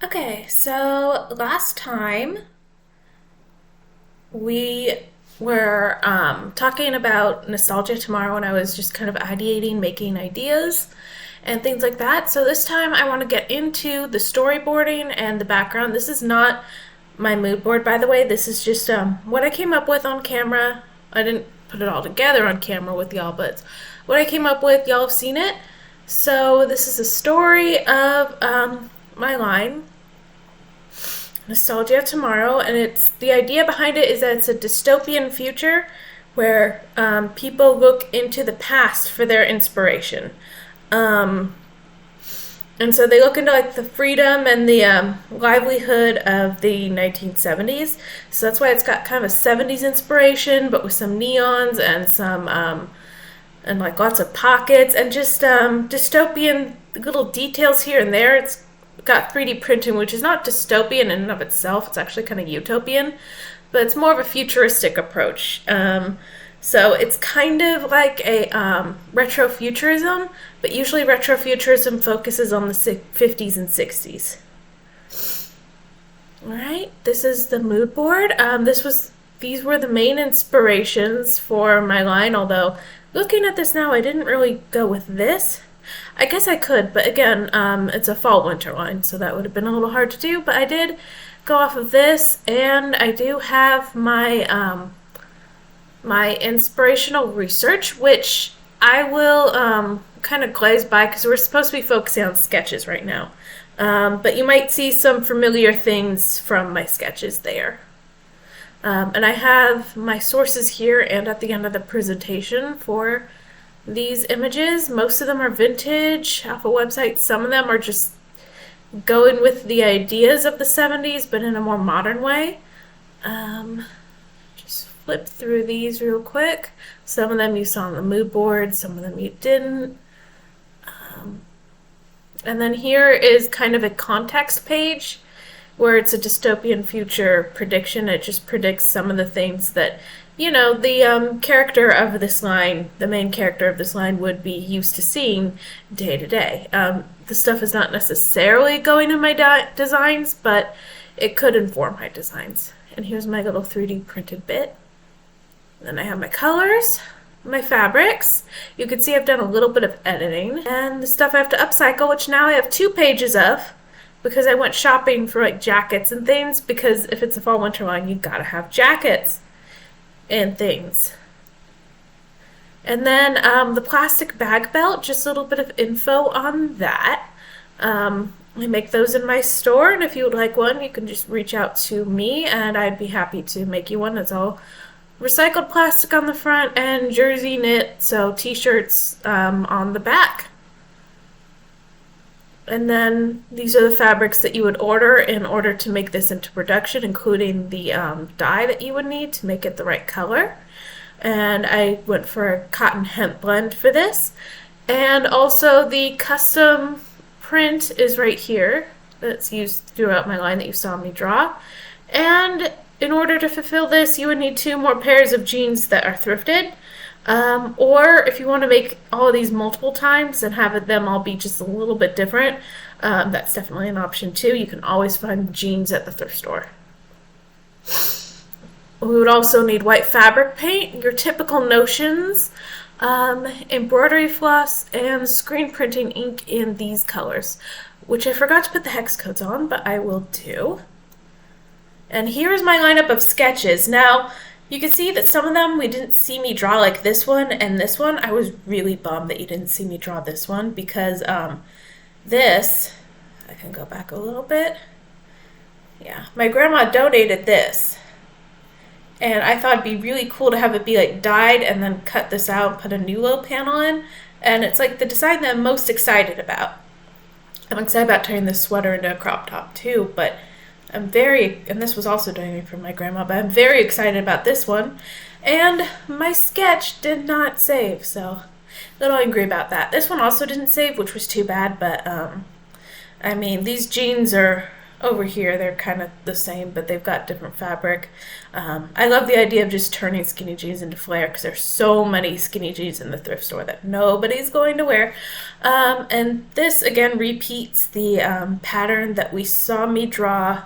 Okay, so last time we were talking about nostalgia tomorrow, and I was just kind of ideating, making ideas, and things like that. So this time I want to get into the storyboarding and the background. This is not my mood board, by the way. This is just what I came up with on camera. I didn't put it all together on camera with y'all, but what I came up with, y'all have seen it. So this is a story of my line Nostalgia Tomorrow, and it's the idea behind it is that it's a dystopian future where people look into the past for their inspiration. Um, and so they look into like the freedom and the livelihood of the 1970s. So that's why it's got kind of a 70s inspiration, but with some neons and some and like lots of pockets and just dystopian little details here and there. It's got 3D printing, which is not dystopian in and of itself. It's actually kind of utopian, but it's more of a futuristic approach. So it's kind of like a retrofuturism, but usually retrofuturism focuses on the 50s and 60s. All right, this is the mood board. These were the main inspirations for my line, although looking at this now, I didn't really go with this. I guess I could, but again, it's a fall-winter line, so that would have been a little hard to do, but I did go off of this, and I do have my my inspirational research, which I will kind of glaze by because we're supposed to be focusing on sketches right now. But you might see some familiar things from my sketches there. And I have my sources here and at the end of the presentation for these images. Most of them are vintage off a website. Some of them are just going with the ideas of the 70s, but in a more modern way. Just flip through these real quick. Some of them you saw on the mood board, some of them you didn't. And then here is kind of a context page where it's a dystopian future prediction. It just predicts some of the things that, the character of this line, the main character of this line, would be used to seeing day to day. The stuff is not necessarily going in my designs, but it could inform my designs. And here's my little 3D printed bit. Then I have my colors, my fabrics. You can see I've done a little bit of editing. And the stuff I have to upcycle, which now I have 2 pages of, because I went shopping for like jackets and things, because if it's a fall winter line, you gotta have jackets and things. And then the plastic bag belt, just a little bit of info on that. I make those in my store, and if you would like one, you can just reach out to me and I'd be happy to make you one. It's all recycled plastic on the front and jersey knit, so t-shirts on the back. And then these are the fabrics that you would order in order to make this into production, including the dye that you would need to make it the right color. And I went for a cotton hemp blend for this. And also the custom print is right here that's used throughout my line that you saw me draw. And in order to fulfill this, you would need 2 more pairs of jeans that are thrifted. Or if you want to make all of these multiple times and have them all be just a little bit different, that's definitely an option too. You can always find jeans at the thrift store. We would also need white fabric paint, your typical notions, embroidery floss, and screen printing ink in these colors, which I forgot to put the hex codes on, but I will do. And here's my lineup of sketches. Now, you can see that some of them we didn't see me draw, like this one and this one. I was really bummed that you didn't see me draw this one because this, I can go back a little bit. Yeah, my grandma donated this. And I thought it'd be really cool to have it be like dyed and then cut this out and put a new little panel in. And it's like the design that I'm most excited about. I'm excited about turning this sweater into a crop top too, but and this was also donated from my grandma, but I'm very excited about this one. And my sketch did not save, so a little angry about that. This one also didn't save, which was too bad, but I mean, these jeans are over here they're kind of the same, but they've got different fabric. I love the idea of just turning skinny jeans into flare because there's so many skinny jeans in the thrift store that nobody's going to wear. And this again repeats the pattern that we saw me draw.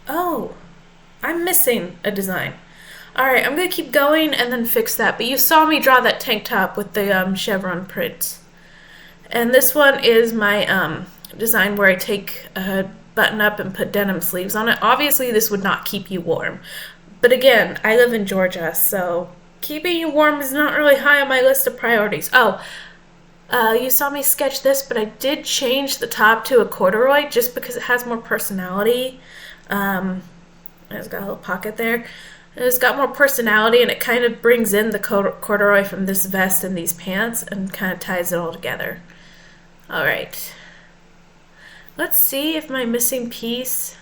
Oh, I'm missing a design. Alright, I'm going to keep going and then fix that. But you saw me draw that tank top with the chevron print. And this one is my design where I take a button up and put denim sleeves on it. Obviously, this would not keep you warm. But again, I live in Georgia, so keeping you warm is not really high on my list of priorities. Oh, you saw me sketch this, but I did change the top to a corduroy just because it has more personality. It's got a little pocket there. It's got more personality, and it kind of brings in the corduroy from this vest and these pants and kind of ties it all together. Alright. Let's see if my missing piece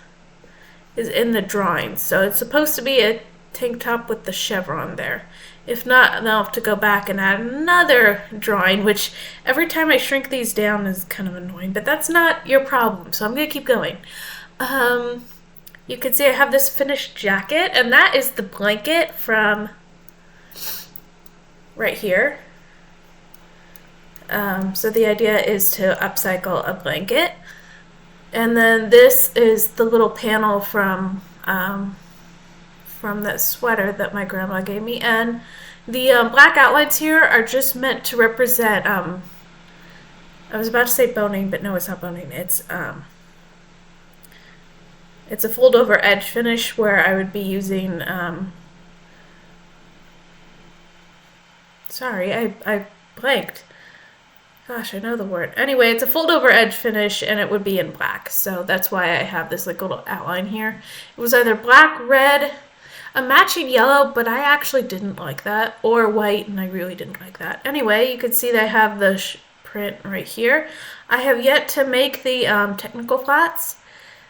is in the drawing. So it's supposed to be a tank top with the chevron there. If not, then I'll have to go back and add another drawing, which every time I shrink these down is kind of annoying. But that's not your problem, so I'm going to keep going. You can see I have this finished jacket, and that is the blanket from right here. So the idea is to upcycle a blanket. And then this is the little panel from that sweater that my grandma gave me. And the black outlines here are just meant to represent, I was about to say boning, but no, it's not boning. It's a fold over edge finish where I would be using, sorry, I blanked. Gosh, I know the word. Anyway, it's a fold over edge finish and it would be in black. So that's why I have this like little outline here. It was either black, red, a matching yellow, but I actually didn't like that, or white, and I really didn't like that. Anyway, you can see that I have the print right here. I have yet to make the technical flats,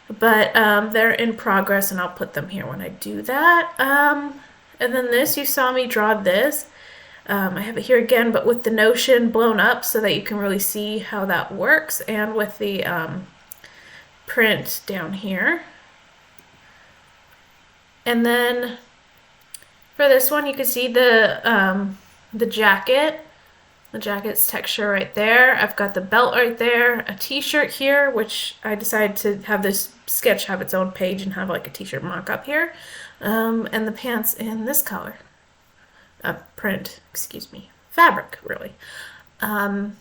but they're in progress, and I'll put them here when I do that. And then this, you saw me draw this. I have it here again, but with the notion blown up so that you can really see how that works, and with the print down here. And then for this one, you can see the jacket. The jacket's texture right there. I've got the belt right there, a t-shirt here, which I decided to have this sketch have its own page and have like a t-shirt mock-up here, and the pants in this color. Print, excuse me, fabric, really. And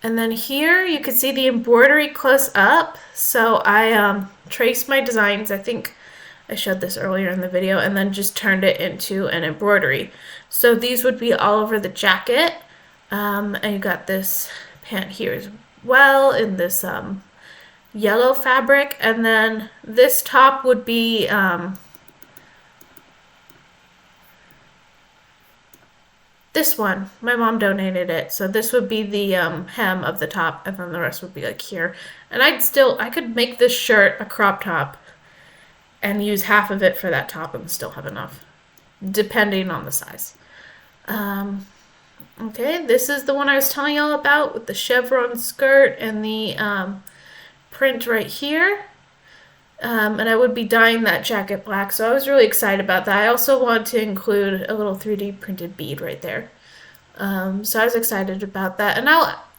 then here you can see the embroidery close up. So I traced my designs. I think I showed this earlier in the video, and then just turned it into an embroidery. So these would be all over the jacket. And you got this pant here as well in this yellow fabric. And then this top would be this one. My mom donated it. So this would be the hem of the top, and then the rest would be like here. And I could make this shirt a crop top and use half of it for that top and still have enough, depending on the size. Okay, this is the one I was telling y'all about with the chevron skirt and the print right here. And I would be dyeing that jacket black, so I was really excited about that. I also want to include a little 3D printed bead right there. So I was excited about that. And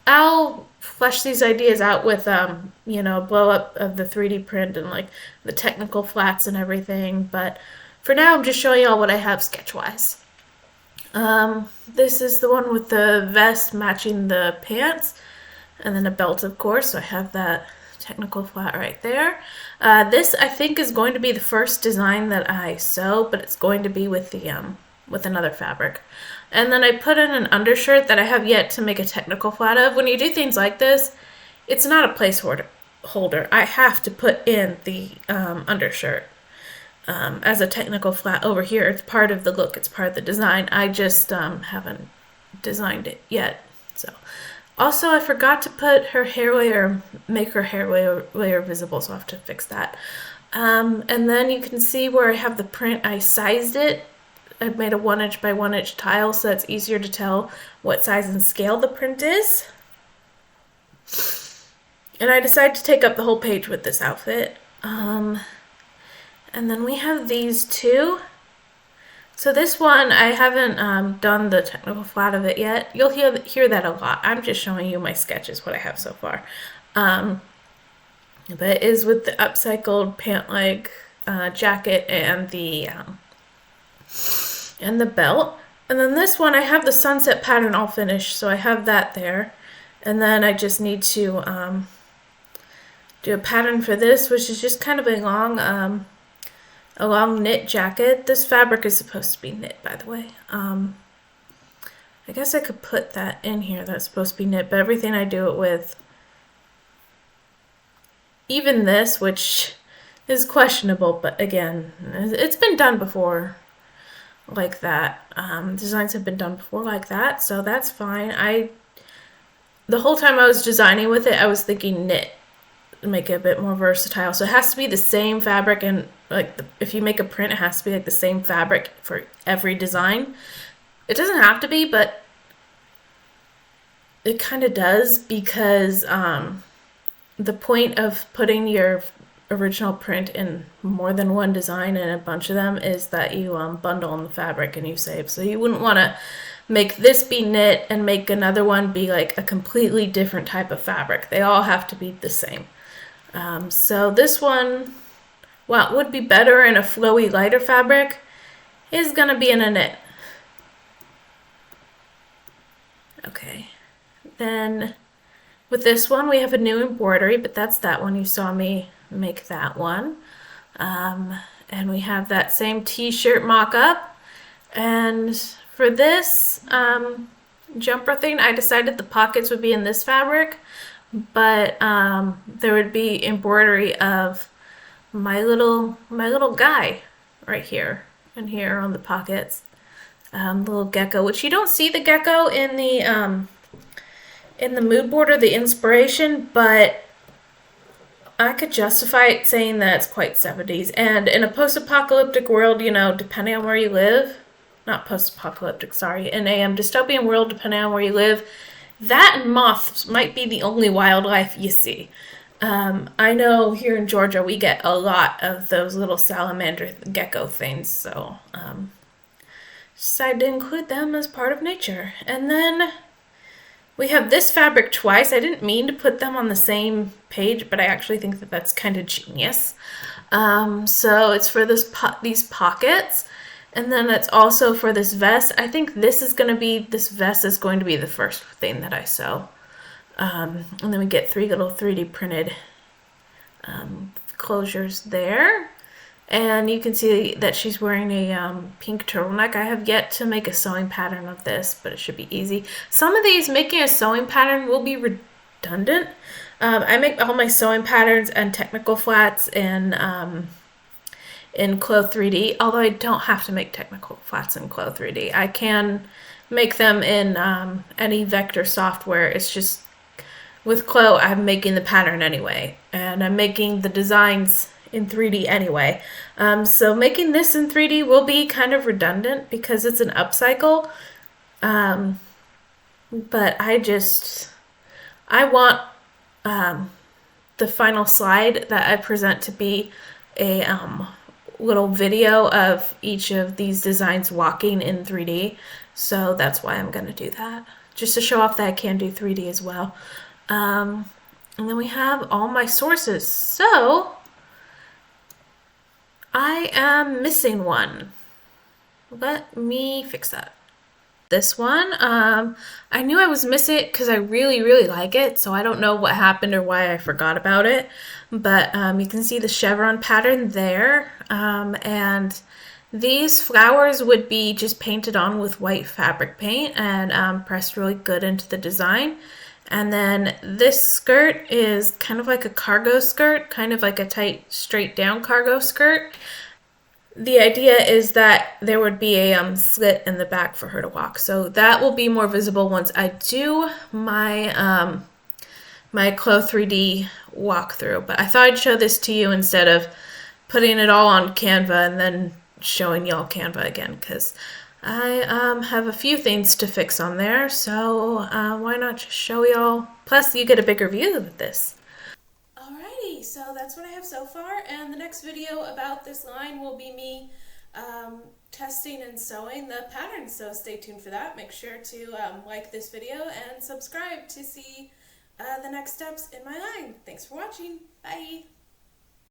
I'll flesh these ideas out with, blow up of the 3D print and like the technical flats and everything. But for now, I'm just showing y'all what I have sketch-wise. This is the one with the vest matching the pants, and then a belt, of course. So I have that technical flat right there. This I think is going to be the first design that I sew, but it's going to be with the with another fabric. And then I put in an undershirt that I have yet to make a technical flat of. When you do things like this, it's not a placeholder. I have to put in the undershirt as a technical flat over here. It's part of the look. It's part of the design. I just haven't designed it yet. So, also I forgot to put her hair layer, make her hair layer visible, so I have to fix that. And then you can see where I have the print. I sized it. I've made a 1 inch by 1 inch tile, so it's easier to tell what size and scale the print is. And I decided to take up the whole page with this outfit. And then we have these two. So this one, I haven't done the technical flat of it yet. You'll hear that a lot. I'm just showing you my sketches, what I have so far. But it is with the upcycled pant leg jacket and the belt. And then this one, I have the sunset pattern all finished, so I have that there. And then I just need to do a pattern for this, which is just kind of a long knit jacket. This fabric is supposed to be knit, by the way. I guess I could put that in here. That's supposed to be knit, but everything I do it with, even this, which is questionable, but again, it's been done before like that. Designs have been done before like that, so that's fine. The whole time I was designing with it, I was thinking knit, make it a bit more versatile. So it has to be the same fabric, and like if you make a print, it has to be like the same fabric for every design. It doesn't have to be, but it kind of does, because the point of putting your original print in more than one design and a bunch of them is that you bundle in the fabric and you save. So you wouldn't want to make this be knit and make another one be like a completely different type of fabric. They all have to be the same. So this one, while it would be better in a flowy, lighter fabric, is gonna be in a knit. Okay, then with this one we have a new embroidery, but that's that one. You saw me make that one. And we have that same t-shirt mock-up. And for this jumper thing, I decided the pockets would be in this fabric, but there would be embroidery of my little guy right here and here on the pockets. Little gecko, which you don't see the gecko in the mood board or the inspiration, but I could justify it saying that it's quite 70s. And in a post-apocalyptic world, you know, depending on where you live, not post-apocalyptic, sorry, in a dystopian world, depending on where you live, that and moths might be the only wildlife you see. I know here in Georgia we get a lot of those little salamander gecko things, so decided to include them as part of nature. And then we have this fabric twice. I didn't mean to put them on the same page, but I actually think that that's kind of genius. So it's for these pockets, and then it's also for this vest. I think this vest is going to be the first thing that I sew. And then we get 3 little 3D printed closures there. And you can see that she's wearing a pink turtleneck. I have yet to make a sewing pattern of this, but it should be easy. Some of these, making a sewing pattern will be redundant. I make all my sewing patterns and technical flats in Clo 3D, although I don't have to make technical flats in Clo 3D. I can make them in any vector software. It's just with Clo, I'm making the pattern anyway, and I'm making the designs in 3D anyway. So making this in 3D will be kind of redundant because it's an upcycle. But I want the final slide that I present to be a little video of each of these designs walking in 3D. So that's why I'm going to do that, just to show off that I can do 3D as well. And then we have all my sources. So I am missing one. Let me fix that. This one, I knew I was missing it because I really, really like it, so I don't know what happened or why I forgot about it. But you can see the chevron pattern there, and these flowers would be just painted on with white fabric paint and pressed really good into the design. And then this skirt is kind of like a cargo skirt, kind of like a tight, straight down cargo skirt. The idea is that there would be a slit in the back for her to walk. So that will be more visible once I do my my Clo 3D walkthrough. But I thought I'd show this to you instead of putting it all on Canva and then showing y'all Canva again, because I have a few things to fix on there, so why not just show y'all? Plus, you get a bigger view of this. Alrighty, so that's what I have so far, and the next video about this line will be me testing and sewing the pattern, so stay tuned for that. Make sure to like this video and subscribe to see the next steps in my line. Thanks for watching. Bye!